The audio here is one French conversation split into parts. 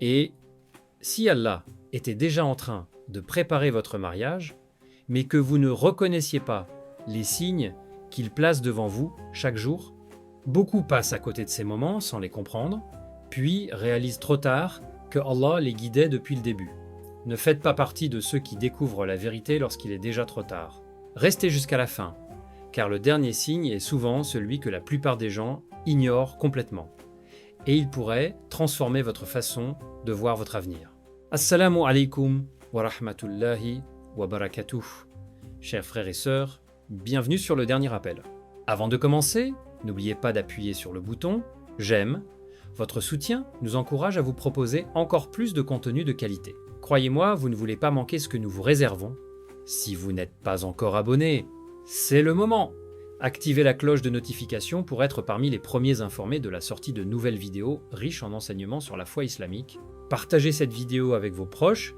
Et si Allah était déjà en train de préparer votre mariage, mais que vous ne reconnaissiez pas les signes qu'il place devant vous chaque jour, beaucoup passent à côté de ces moments sans les comprendre, puis réalisent trop tard que Allah les guidait depuis le début. Ne faites pas partie de ceux qui découvrent la vérité lorsqu'il est déjà trop tard. Restez jusqu'à la fin, car le dernier signe est souvent celui que la plupart des gens ignorent complètement. Et il pourrait transformer votre façon de voir votre avenir. Assalamu alaikum wa rahmatullahi wa barakatuh. Chers frères et sœurs, bienvenue sur le dernier appel. Avant de commencer, n'oubliez pas d'appuyer sur le bouton « J'aime ». Votre soutien nous encourage à vous proposer encore plus de contenu de qualité. Croyez-moi, vous ne voulez pas manquer ce que nous vous réservons. Si vous n'êtes pas encore abonné, c'est le moment. Activez la cloche de notification pour être parmi les premiers informés de la sortie de nouvelles vidéos riches en enseignements sur la foi islamique. Partagez cette vidéo avec vos proches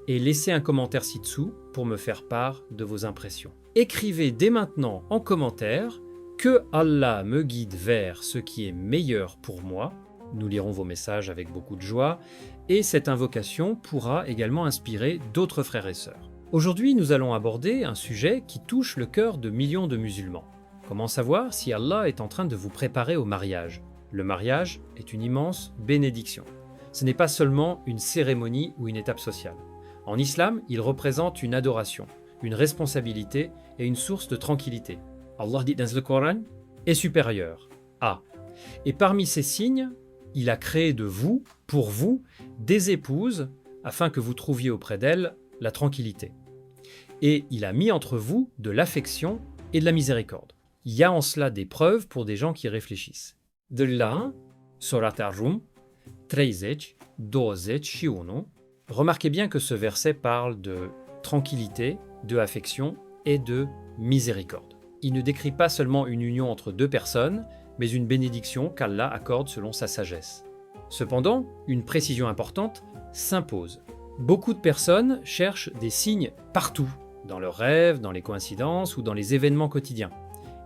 et laissez un commentaire ci-dessous pour me faire part de vos impressions. Écrivez dès maintenant en commentaire que Allah me guide vers ce qui est meilleur pour moi. Nous lirons vos messages avec beaucoup de joie et cette invocation pourra également inspirer d'autres frères et sœurs. Aujourd'hui, nous allons aborder un sujet qui touche le cœur de millions de musulmans. Comment savoir si Allah est en train de vous préparer au mariage? Le mariage est une immense bénédiction. Ce n'est pas seulement une cérémonie ou une étape sociale. En islam, il représente une adoration, une responsabilité et une source de tranquillité. Allah dit dans le Coran est supérieur à. Et parmi ces signes, il a créé de vous, pour vous, des épouses afin que vous trouviez auprès d'elles la tranquillité. Et il a mis entre vous de l'affection et de la miséricorde. Il y a en cela des preuves pour des gens qui réfléchissent. De là, Surat Ar-Rum, 13, 12 et 1. Remarquez bien que ce verset parle de tranquillité, de affection et de miséricorde. Il ne décrit pas seulement une union entre deux personnes, mais une bénédiction qu'Allah accorde selon sa sagesse. Cependant, une précision importante s'impose. Beaucoup de personnes cherchent des signes partout, dans leurs rêves, dans les coïncidences ou dans les événements quotidiens.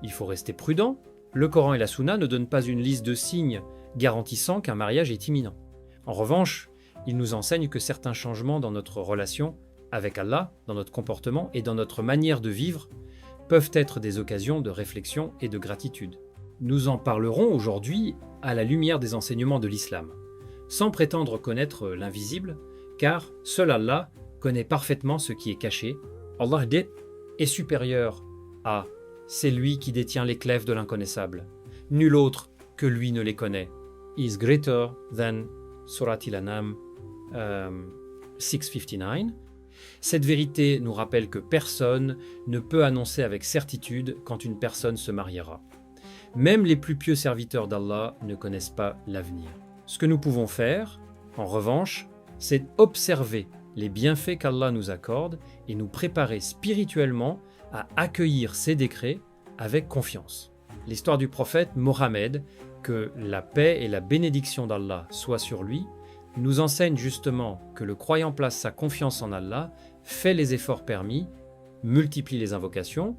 Il faut rester prudent, le Coran et la Sunna ne donnent pas une liste de signes garantissant qu'un mariage est imminent. En revanche, ils nous enseignent que certains changements dans notre relation avec Allah, dans notre comportement et dans notre manière de vivre peuvent être des occasions de réflexion et de gratitude. Nous en parlerons aujourd'hui à la lumière des enseignements de l'islam, sans prétendre connaître l'invisible, car seul Allah connaît parfaitement ce qui est caché. Allah dit est supérieur à c'est lui qui détient les clefs de l'inconnaissable. Nul autre que lui ne les connaît. He is greater than Surat Al-An'am 659. Cette vérité nous rappelle que personne ne peut annoncer avec certitude quand une personne se mariera. Même les plus pieux serviteurs d'Allah ne connaissent pas l'avenir. Ce que nous pouvons faire, en revanche, c'est observer les bienfaits qu'Allah nous accorde et nous préparer spirituellement à accueillir ses décrets avec confiance. L'histoire du prophète Mohammed, que la paix et la bénédiction d'Allah soient sur lui, nous enseigne justement que le croyant place sa confiance en Allah, fait les efforts permis, multiplie les invocations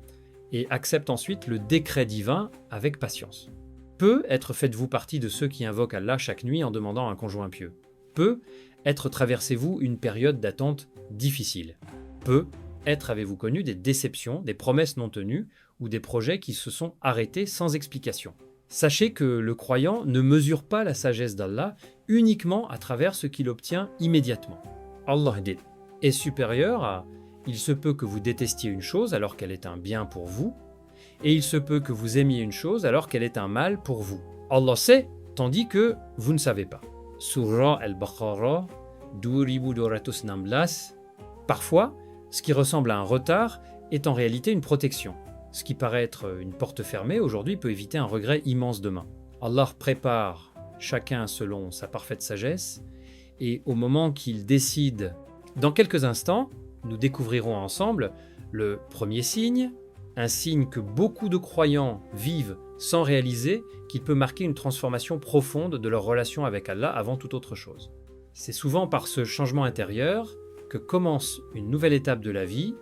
et accepte ensuite le décret divin avec patience. Peut-être faites-vous partie de ceux qui invoquent Allah chaque nuit en demandant un conjoint peut-être traversez-vous une période d'attente difficile. Peut-être avez-vous connu des déceptions, des promesses non tenues ou des projets qui se sont arrêtés sans explication. Sachez que le croyant ne mesure pas la sagesse d'Allah uniquement à travers ce qu'il obtient immédiatement. Allah dit est supérieur à il se peut que vous détestiez une chose alors qu'elle est un bien pour vous, et il se peut que vous aimiez une chose alors qu'elle est un mal pour vous. Allah sait, tandis que vous ne savez pas. Surah Al-Baqarah 2216. Parfois, ce qui ressemble à un retard est en réalité une protection. Ce qui paraît être une porte fermée aujourd'hui peut éviter un regret immense demain. Allah prépare chacun selon sa parfaite sagesse, et au moment qu'il décide, dans quelques instants, nous découvrirons ensemble le premier signe, un signe que beaucoup de croyants vivent sans réaliser qu'il peut marquer une transformation profonde de leur relation avec Allah avant toute autre chose. C'est souvent par ce changement intérieur que commence une nouvelle étape de la vie.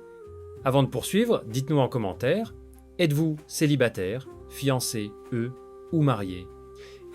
Avant de poursuivre, dites-nous en commentaire, êtes-vous célibataire, fiancé, ou marié?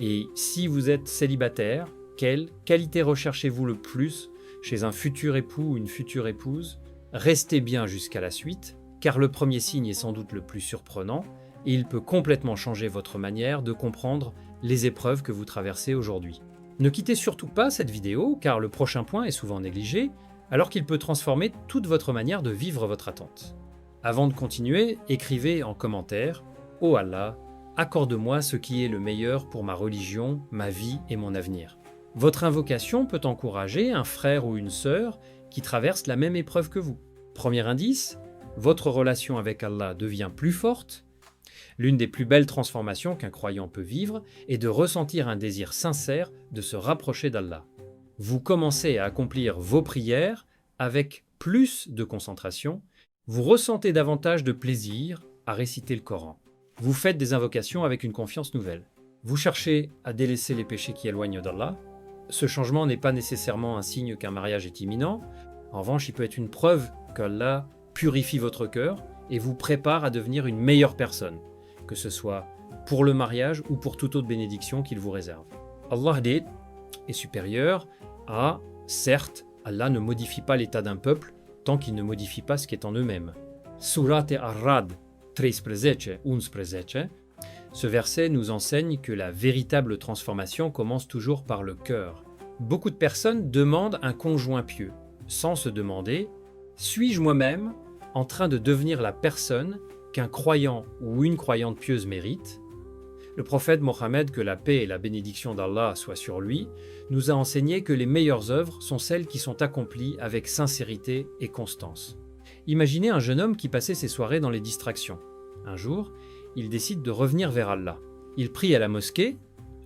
Et si vous êtes célibataire, Quelle qualité recherchez-vous le plus chez un futur époux ou une future épouse? Restez bien jusqu'à la suite, car le premier signe est sans doute le plus surprenant et il peut complètement changer votre manière de comprendre les épreuves que vous traversez aujourd'hui. Ne quittez surtout pas cette vidéo, car le prochain point est souvent négligé, alors qu'il peut transformer toute votre manière de vivre votre attente. Avant de continuer, écrivez en commentaire « Oh Allah, accorde-moi ce qui est le meilleur pour ma religion, ma vie et mon avenir ». Votre invocation peut encourager un frère ou une sœur qui traverse la même épreuve que vous. Premier indice, votre relation avec Allah devient plus forte. L'une des plus belles transformations qu'un croyant peut vivre est de ressentir un désir sincère de se rapprocher d'Allah. Vous commencez à accomplir vos prières avec plus de concentration, vous ressentez davantage de plaisir à réciter le Coran. Vous faites des invocations avec une confiance nouvelle. Vous cherchez à délaisser les péchés qui éloignent d'Allah. Ce changement n'est pas nécessairement un signe qu'un mariage est imminent. En revanche, il peut être une preuve qu'Allah purifie votre cœur et vous prépare à devenir une meilleure personne, que ce soit pour le mariage ou pour toute autre bénédiction qu'il vous réserve. Allah est supérieur à, certes, Allah ne modifie pas l'état d'un peuple tant qu'il ne modifie pas ce qui est en eux-mêmes. Surat Ar-Rad 13-11, ce verset nous enseigne que la véritable transformation commence toujours par le cœur. Beaucoup de personnes demandent un conjoint pieux, sans se demander « Suis-je moi-même en train de devenir la personne qu'un croyant ou une croyante pieuse mérite ?» Le prophète Mohammed, que la paix et la bénédiction d'Allah soient sur lui, nous a enseigné que les meilleures œuvres sont celles qui sont accomplies avec sincérité et constance. Imaginez un jeune homme qui passait ses soirées dans les distractions. Un jour, il décide de revenir vers Allah. Il prie à la mosquée,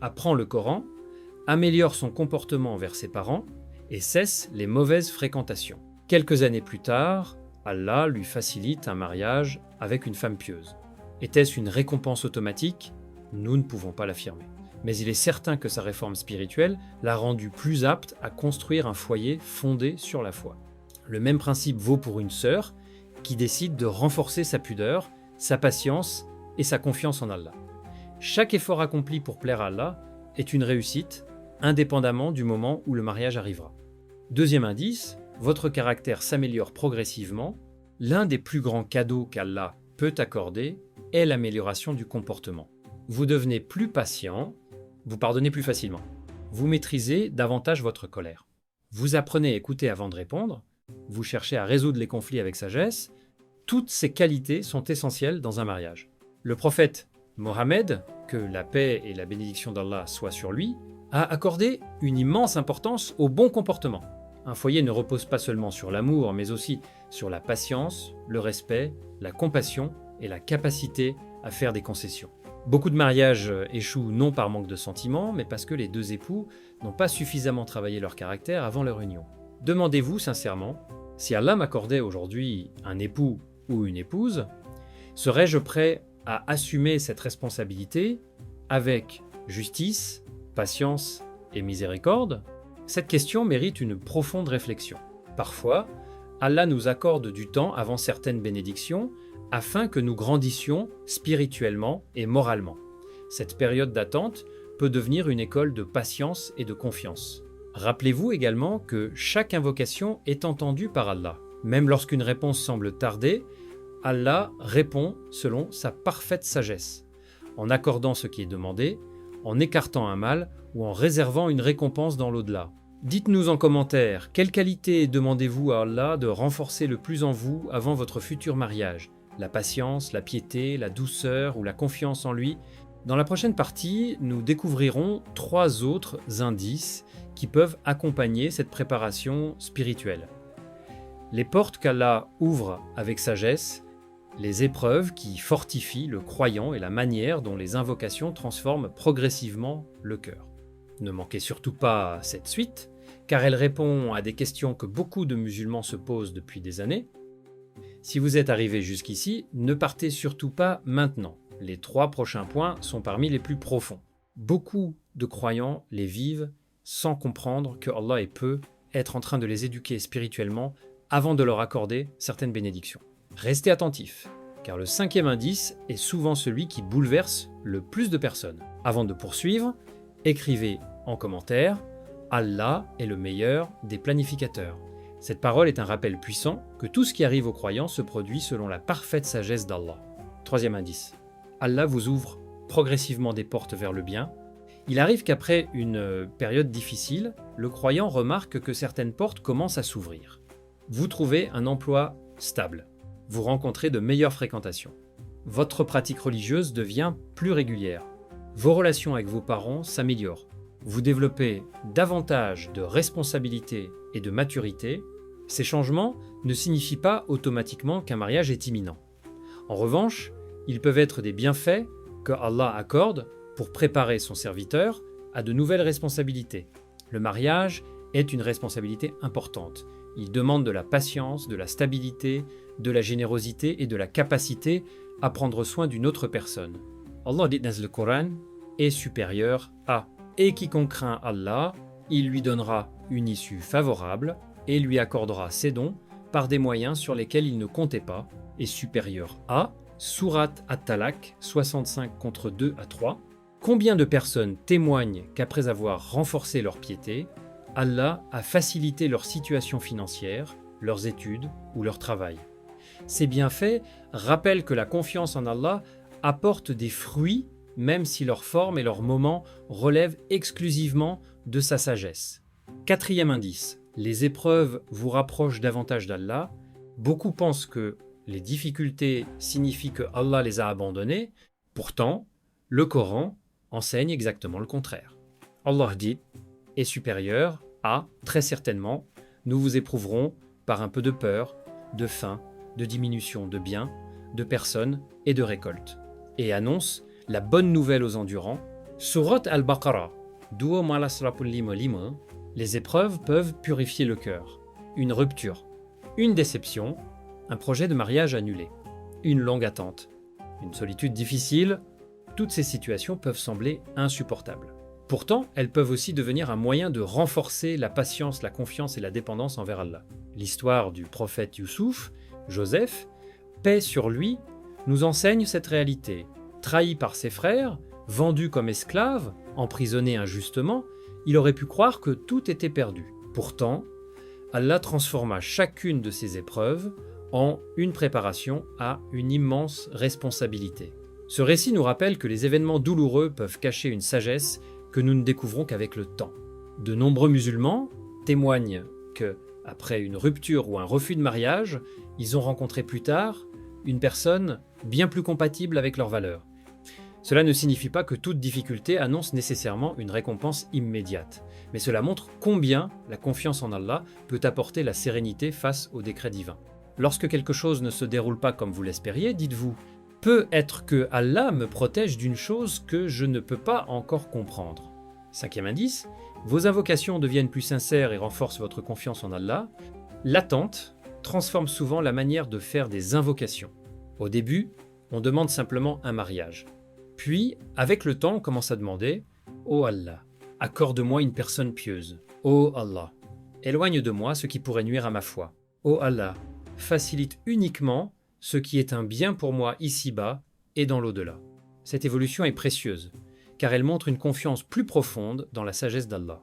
apprend le Coran, améliore son comportement envers ses parents et cesse les mauvaises fréquentations. Quelques années plus tard, Allah lui facilite un mariage avec une femme pieuse. Était-ce une récompense automatique ? Nous ne pouvons pas l'affirmer. Mais il est certain que sa réforme spirituelle l'a rendu plus apte à construire un foyer fondé sur la foi. Le même principe vaut pour une sœur qui décide de renforcer sa pudeur, sa patience et sa confiance en Allah. Chaque effort accompli pour plaire à Allah est une réussite, indépendamment du moment où le mariage arrivera. Deuxième indice, votre caractère s'améliore progressivement. L'un des plus grands cadeaux qu'Allah peut accorder est l'amélioration du comportement. Vous devenez plus patient, vous pardonnez plus facilement. Vous maîtrisez davantage votre colère. Vous apprenez à écouter avant de répondre, vous cherchez à résoudre les conflits avec sagesse. Toutes ces qualités sont essentielles dans un mariage. Le prophète Mohammed, que la paix et la bénédiction d'Allah soient sur lui, a accordé une immense importance au bon comportement. Un foyer ne repose pas seulement sur l'amour, mais aussi sur la patience, le respect, la compassion et la capacité à faire des concessions. Beaucoup de mariages échouent non par manque de sentiments, mais parce que les deux époux n'ont pas suffisamment travaillé leur caractère avant leur union. Demandez-vous sincèrement, si Allah m'accordait aujourd'hui un époux ou une épouse, serais-je prêt à assumer cette responsabilité avec justice, patience et miséricorde? Cette question mérite une profonde réflexion. Parfois, Allah nous accorde du temps avant certaines bénédictions afin que nous grandissions spirituellement et moralement. Cette période d'attente peut devenir une école de patience et de confiance. Rappelez-vous également que chaque invocation est entendue par Allah. Même lorsqu'une réponse semble tarder, Allah répond selon sa parfaite sagesse, en accordant ce qui est demandé, en écartant un mal ou en réservant une récompense dans l'au-delà. Dites-nous en commentaire, quelle qualité demandez-vous à Allah de renforcer le plus en vous avant votre futur mariage ? La patience, la piété, la douceur ou la confiance en lui? Dans la prochaine partie, nous découvrirons 3 autres indices qui peuvent accompagner cette préparation spirituelle. Les portes qu'Allah ouvre avec sagesse, les épreuves qui fortifient le croyant et la manière dont les invocations transforment progressivement le cœur. Ne manquez surtout pas cette suite, car elle répond à des questions que beaucoup de musulmans se posent depuis des années. Si vous êtes arrivé jusqu'ici, ne partez surtout pas maintenant. Les 3 prochains points sont parmi les plus profonds. Beaucoup de croyants les vivent sans comprendre que Allah peut être en train de les éduquer spirituellement avant de leur accorder certaines bénédictions. Restez attentifs, car le 5e indice est souvent celui qui bouleverse le plus de personnes. Avant de poursuivre, écrivez en commentaire « Allah est le meilleur des planificateurs. Cette parole est un rappel puissant que tout ce qui arrive aux croyants se produit selon la parfaite sagesse d'Allah. Troisième indice. Allah vous ouvre progressivement des portes vers le bien. Il arrive qu'après une période difficile, le croyant remarque que certaines portes commencent à s'ouvrir. Vous trouvez un emploi stable. Vous rencontrez de meilleures fréquentations. Votre pratique religieuse devient plus régulière. Vos relations avec vos parents s'améliorent. Vous développez davantage de responsabilité et de maturité. Ces changements ne signifient pas automatiquement qu'un mariage est imminent. En revanche, ils peuvent être des bienfaits que Allah accorde pour préparer son serviteur à de nouvelles responsabilités. Le mariage est une responsabilité importante. Il demande de la patience, de la stabilité, de la générosité et de la capacité à prendre soin d'une autre personne. Allah dit dans le Coran est supérieur à. Et quiconque craint Allah, il lui donnera une issue favorable et lui accordera ses dons par des moyens sur lesquels il ne comptait pas, est supérieur à. Sourate At-Talaq 65 contre 2 à 3. Combien de personnes témoignent qu'après avoir renforcé leur piété, Allah a facilité leur situation financière, leurs études ou leur travail. Ces bienfaits rappellent que la confiance en Allah apporte des fruits, même si leur forme et leur moment relèvent exclusivement de sa sagesse. Quatrième indice, les épreuves vous rapprochent davantage d'Allah. Beaucoup pensent que les difficultés signifient que Allah les a abandonnés. Pourtant, le Coran enseigne exactement le contraire. Allah dit est supérieur à, très certainement, nous vous éprouverons par un peu de peur, de faim, de diminution de biens, de personnes et de récoltes. Et annonce la bonne nouvelle aux endurants. Surat al-Baqarah, les épreuves peuvent purifier le cœur. Une rupture, une déception, un projet de mariage annulé, une longue attente, une solitude difficile, toutes ces situations peuvent sembler insupportables. Pourtant, elles peuvent aussi devenir un moyen de renforcer la patience, la confiance et la dépendance envers Allah. L'histoire du prophète Youssouf, Joseph, paix sur lui, nous enseigne cette réalité. Trahi par ses frères, vendu comme esclave, emprisonné injustement, il aurait pu croire que tout était perdu. Pourtant, Allah transforma chacune de ces épreuves en une préparation à une immense responsabilité. Ce récit nous rappelle que les événements douloureux peuvent cacher une sagesse que nous ne découvrons qu'avec le temps. De nombreux musulmans témoignent que, après une rupture ou un refus de mariage, ils ont rencontré plus tard une personne bien plus compatible avec leurs valeurs. Cela ne signifie pas que toute difficulté annonce nécessairement une récompense immédiate, mais cela montre combien la confiance en Allah peut apporter la sérénité face au décret divin. Lorsque quelque chose ne se déroule pas comme vous l'espériez, dites-vous « Peut être que Allah me protège d'une chose que je ne peux pas encore comprendre ». Cinquième indice, vos invocations deviennent plus sincères et renforcent votre confiance en Allah. L'attente transforme souvent la manière de faire des invocations. Au début, on demande simplement un mariage. Puis, avec le temps, on commence à demander « Oh Allah, accorde-moi une personne pieuse. Oh Allah, éloigne de moi ce qui pourrait nuire à ma foi. Oh Allah, facilite uniquement ce qui est un bien pour moi ici-bas et dans l'au-delà. » Cette évolution est précieuse, car elle montre une confiance plus profonde dans la sagesse d'Allah.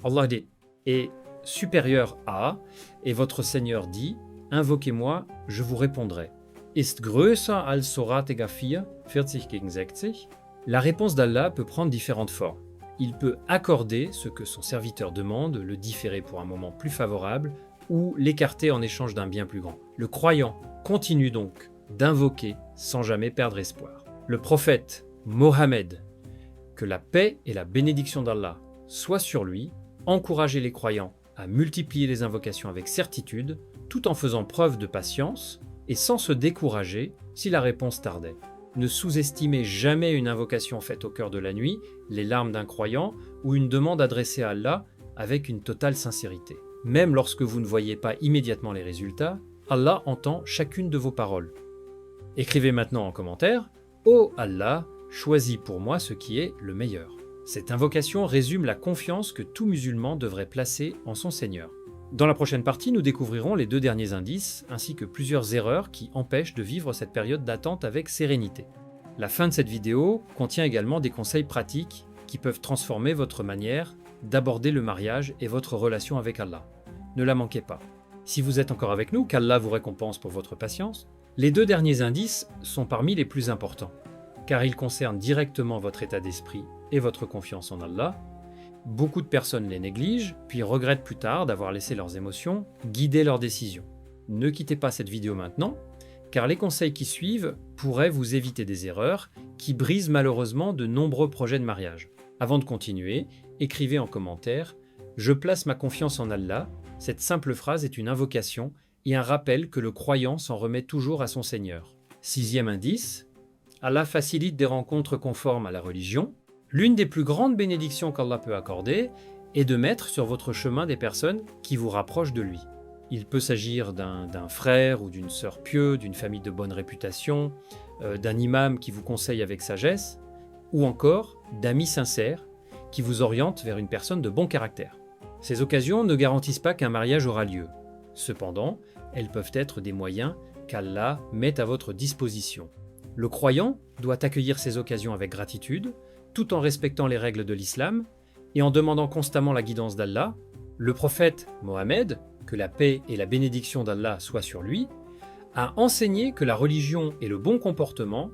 Allah dit « est supérieur à » et votre Seigneur dit « Invoquez-moi, je vous répondrai. » Ist größer als Sourate Ghafir, 40 gegen 60. La réponse d'Allah peut prendre différentes formes. Il peut accorder ce que son serviteur demande, le différer pour un moment plus favorable, ou l'écarter en échange d'un bien plus grand. Le croyant continue donc d'invoquer sans jamais perdre espoir. Le prophète Mohammed, que la paix et la bénédiction d'Allah soient sur lui, encourageait les croyants à multiplier les invocations avec certitude, tout en faisant preuve de patience et sans se décourager si la réponse tardait. Ne sous-estimez jamais une invocation faite au cœur de la nuit, les larmes d'un croyant ou une demande adressée à Allah avec une totale sincérité. Même lorsque vous ne voyez pas immédiatement les résultats, Allah entend chacune de vos paroles. Écrivez maintenant en commentaire « Ô Allah, choisis pour moi ce qui est le meilleur ». Cette invocation résume la confiance que tout musulman devrait placer en son Seigneur. Dans la prochaine partie, nous découvrirons les 2 derniers indices, ainsi que plusieurs erreurs qui empêchent de vivre cette période d'attente avec sérénité. La fin de cette vidéo contient également des conseils pratiques qui peuvent transformer votre manière d'aborder le mariage et votre relation avec Allah. Ne la manquez pas. Si vous êtes encore avec nous, qu'Allah vous récompense pour votre patience. Les 2 derniers indices sont parmi les plus importants, car ils concernent directement votre état d'esprit et votre confiance en Allah. Beaucoup de personnes les négligent, puis regrettent plus tard d'avoir laissé leurs émotions guider leurs décisions. Ne quittez pas cette vidéo maintenant, car les conseils qui suivent pourraient vous éviter des erreurs qui brisent malheureusement de nombreux projets de mariage. Avant de continuer, écrivez en commentaire « Je place ma confiance en Allah ». Cette simple phrase est une invocation et un rappel que le croyant s'en remet toujours à son Seigneur. 6e indice, Allah facilite des rencontres conformes à la religion. L'une des plus grandes bénédictions qu'Allah peut accorder est de mettre sur votre chemin des personnes qui vous rapprochent de lui. Il peut s'agir d'un frère ou d'une sœur pieux, d'une famille de bonne réputation, d'un imam qui vous conseille avec sagesse, ou encore d'amis sincères qui vous orientent vers une personne de bon caractère. Ces occasions ne garantissent pas qu'un mariage aura lieu. Cependant, elles peuvent être des moyens qu'Allah met à votre disposition. Le croyant doit accueillir ces occasions avec gratitude, tout en respectant les règles de l'islam et en demandant constamment la guidance d'Allah. Le prophète Mohammed, que la paix et la bénédiction d'Allah soient sur lui, a enseigné que la religion et le bon comportement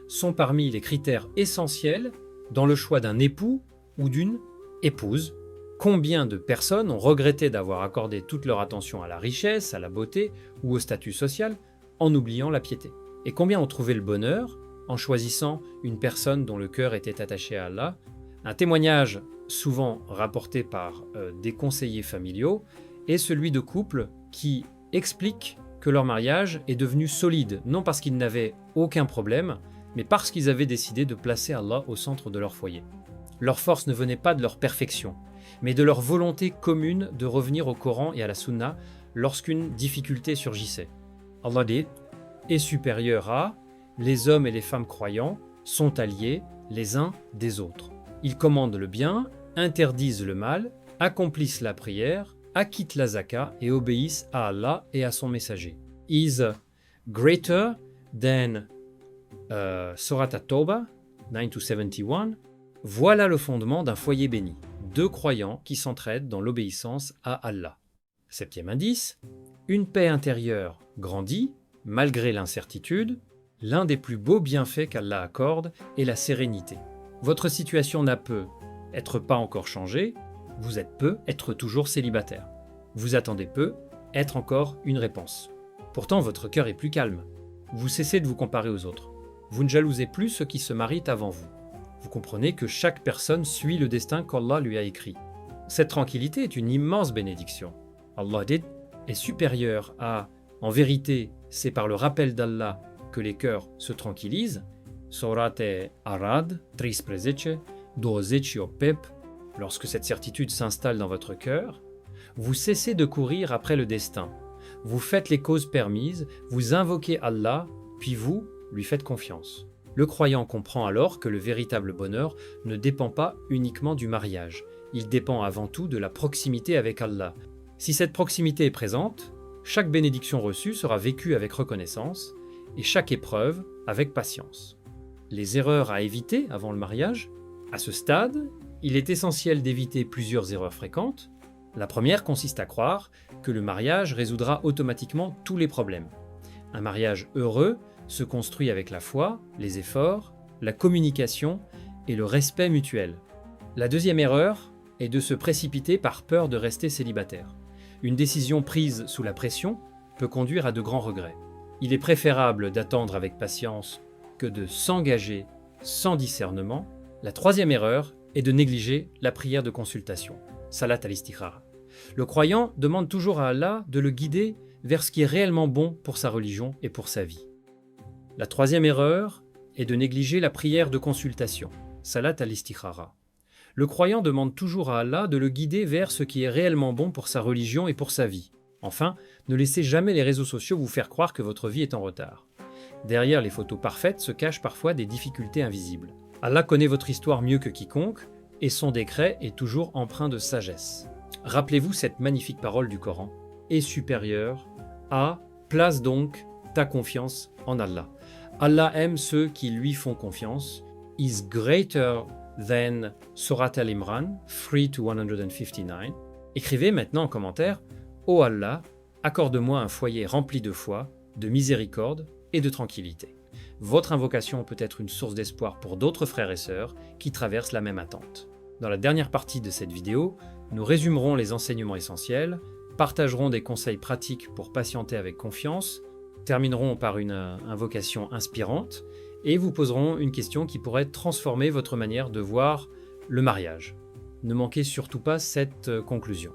sont parmi les critères essentiels dans le choix d'un époux ou d'une épouse. Combien de personnes ont regretté d'avoir accordé toute leur attention à la richesse, à la beauté ou au statut social en oubliant la piété? Et combien ont trouvé le bonheur en choisissant une personne dont le cœur était attaché à Allah? Un témoignage souvent rapporté par des conseillers familiaux est celui de couples qui expliquent que leur mariage est devenu solide, non parce qu'ils n'avaient aucun problème, mais parce qu'ils avaient décidé de placer Allah au centre de leur foyer. Leur force ne venait pas de leur perfection, mais de leur volonté commune de revenir au Coran et à la Sunna lorsqu'une difficulté surgissait. Allah dit « est supérieur à les hommes et les femmes croyants sont alliés les uns des autres. Ils commandent le bien, interdisent le mal, accomplissent la prière, acquittent la zaka et obéissent à Allah et à son messager. Is greater than Surat At-Tawbah 9-71. Voilà le fondement d'un foyer béni. 2 croyants qui s'entraident dans l'obéissance à Allah. 7e indice, une paix intérieure grandit malgré l'incertitude. L'un des plus beaux bienfaits qu'Allah accorde est la sérénité. Votre situation n'a peut être pas encore changée, vous êtes peu être toujours célibataire. Vous attendez peu être encore une réponse. Pourtant, votre cœur est plus calme. Vous cessez de vous comparer aux autres. Vous ne jalousez plus ceux qui se marient avant vous. Vous comprenez que chaque personne suit le destin qu'Allah lui a écrit. Cette tranquillité est une immense bénédiction. Allah dit est supérieur à « En vérité, c'est par le rappel d'Allah que les cœurs se tranquillisent » Surate Arad 13:12 Lorsque cette certitude s'installe dans votre cœur, vous cessez de courir après le destin. Vous faites les causes permises, vous invoquez Allah, puis vous lui faites confiance. Le croyant comprend alors que le véritable bonheur ne dépend pas uniquement du mariage. Il dépend avant tout de la proximité avec Allah. Si cette proximité est présente, chaque bénédiction reçue sera vécue avec reconnaissance et chaque épreuve avec patience. Les erreurs à éviter avant le mariage? À ce stade, il est essentiel d'éviter plusieurs erreurs fréquentes. La première consiste à croire que le mariage résoudra automatiquement tous les problèmes. Un mariage heureux se construit avec la foi, les efforts, la communication et le respect mutuel. La deuxième erreur est de se précipiter par peur de rester célibataire. Une décision prise sous la pression peut conduire à de grands regrets. Il est préférable d'attendre avec patience que de s'engager sans discernement. La troisième erreur est de négliger la prière de consultation, Salat al-Istikhara. Le croyant demande toujours à Allah de le guider vers ce qui est réellement bon pour sa religion et pour sa vie. La troisième erreur est de négliger la prière de consultation, Salat al-Istikhara. Le croyant demande toujours à Allah de le guider vers ce qui est réellement bon pour sa religion et pour sa vie. Enfin, ne laissez jamais les réseaux sociaux vous faire croire que votre vie est en retard. Derrière les photos parfaites se cachent parfois des difficultés invisibles. Allah connaît votre histoire mieux que quiconque et son décret est toujours empreint de sagesse. Rappelez-vous cette magnifique parole du Coran « est supérieur à » place donc ta confiance en Allah. Allah aime ceux qui lui font confiance. Is greater then Surat Al-Imran 3-159. Écrivez maintenant en commentaire « Ô Allah, accorde-moi un foyer rempli de foi, de miséricorde et de tranquillité ». Votre invocation peut être une source d'espoir pour d'autres frères et sœurs qui traversent la même attente. Dans la dernière partie de cette vidéo, nous résumerons les enseignements essentiels, partagerons des conseils pratiques pour patienter avec confiance, terminerons par une invocation inspirante et vous poserons une question qui pourrait transformer votre manière de voir le mariage. Ne manquez surtout pas cette conclusion.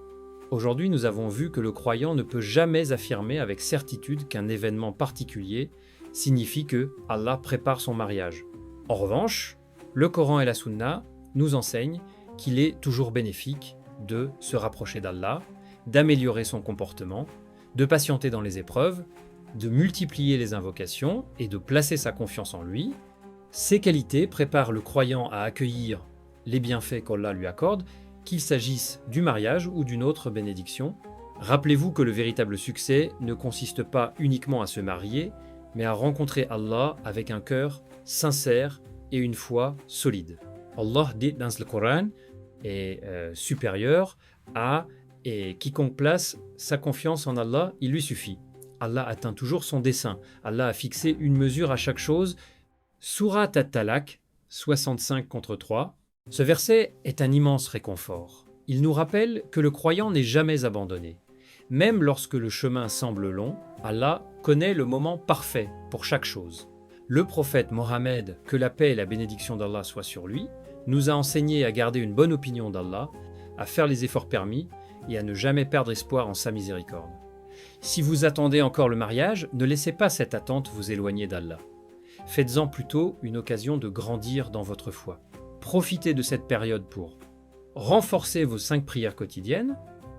Aujourd'hui, nous avons vu que le croyant ne peut jamais affirmer avec certitude qu'un événement particulier signifie que Allah prépare son mariage. En revanche, le Coran et la Sunna nous enseignent qu'il est toujours bénéfique de se rapprocher d'Allah, d'améliorer son comportement, de patienter dans les épreuves, de multiplier les invocations et de placer sa confiance en lui. Ces qualités préparent le croyant à accueillir les bienfaits qu'Allah lui accorde, qu'il s'agisse du mariage ou d'une autre bénédiction. Rappelez-vous que le véritable succès ne consiste pas uniquement à se marier, mais à rencontrer Allah avec un cœur sincère et une foi solide. Allah dit dans le Coran est supérieur à et quiconque place sa confiance en Allah, il lui suffit. Allah atteint toujours son dessein. Allah a fixé une mesure à chaque chose. Surat At-Talaq 65-3. Ce verset est un immense réconfort. Il nous rappelle que le croyant n'est jamais abandonné. Même lorsque le chemin semble long, Allah connaît le moment parfait pour chaque chose. Le prophète Mohammed, que la paix et la bénédiction d'Allah soient sur lui, nous a enseigné à garder une bonne opinion d'Allah, à faire les efforts permis et à ne jamais perdre espoir en sa miséricorde. Si vous attendez encore le mariage, ne laissez pas cette attente vous éloigner d'Allah. Faites-en plutôt une occasion de grandir dans votre foi. Profitez de cette période pour renforcer vos 5 prières quotidiennes,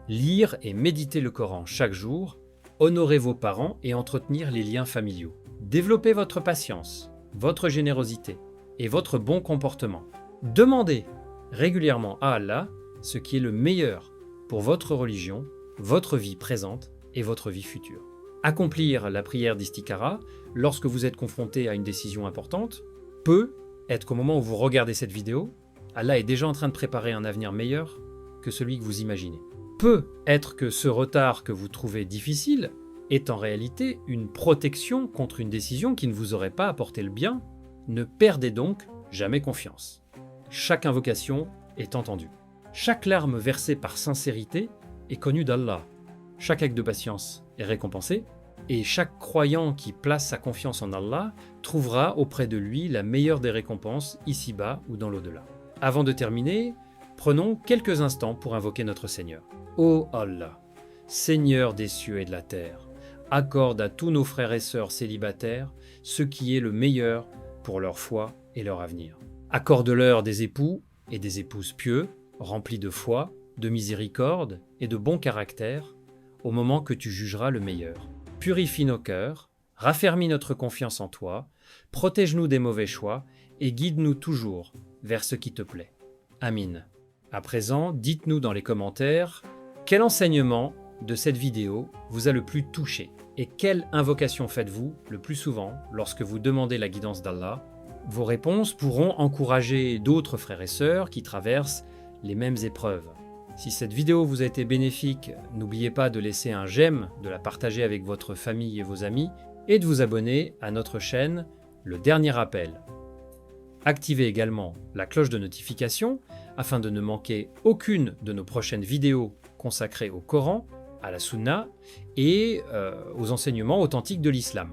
lire et méditer le Coran chaque jour, honorer vos parents et entretenir les liens familiaux. Développez votre patience, votre générosité et votre bon comportement. Demandez régulièrement à Allah ce qui est le meilleur pour votre religion, votre vie présente et votre vie future. Accomplir la prière d'Istikhara lorsque vous êtes confronté à une décision importante peut être qu'au moment où vous regardez cette vidéo, Allah est déjà en train de préparer un avenir meilleur que celui que vous imaginez. Peut être que ce retard que vous trouvez difficile est en réalité une protection contre une décision qui ne vous aurait pas apporté le bien. Ne perdez donc jamais confiance. Chaque invocation est entendue. Chaque larme versée par sincérité est connue d'Allah. Chaque acte de patience est récompensé et chaque croyant qui place sa confiance en Allah trouvera auprès de lui la meilleure des récompenses ici-bas ou dans l'au-delà. Avant de terminer, prenons quelques instants pour invoquer notre Seigneur. Ô Allah, Seigneur des cieux et de la terre, accorde à tous nos frères et sœurs célibataires ce qui est le meilleur pour leur foi et leur avenir. Accorde-leur des époux et des épouses pieux, remplis de foi, de miséricorde et de bon caractère, au moment que tu jugeras le meilleur. Purifie nos cœurs, raffermis notre confiance en toi, protège-nous des mauvais choix et guide-nous toujours vers ce qui te plaît. Amin. À présent, dites-nous dans les commentaires quel enseignement de cette vidéo vous a le plus touché et quelle invocation faites-vous le plus souvent lorsque vous demandez la guidance d'Allah. Vos réponses pourront encourager d'autres frères et sœurs qui traversent les mêmes épreuves. Si cette vidéo vous a été bénéfique, n'oubliez pas de laisser un j'aime, de la partager avec votre famille et vos amis et de vous abonner à notre chaîne Le Dernier Appel. Activez également la cloche de notification afin de ne manquer aucune de nos prochaines vidéos consacrées au Coran, à la Sunna et aux enseignements authentiques de l'islam.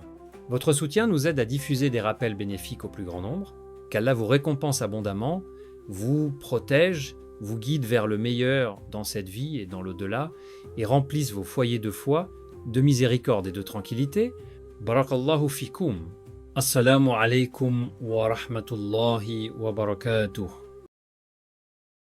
Votre soutien nous aide à diffuser des rappels bénéfiques au plus grand nombre, qu'Allah vous récompense abondamment, vous protège, vous guide vers le meilleur dans cette vie et dans l'au-delà, et remplisse vos foyers de foi, de miséricorde et de tranquillité. Barakallahu fikum. Assalamu alaikum wa rahmatullahi wa barakatuh.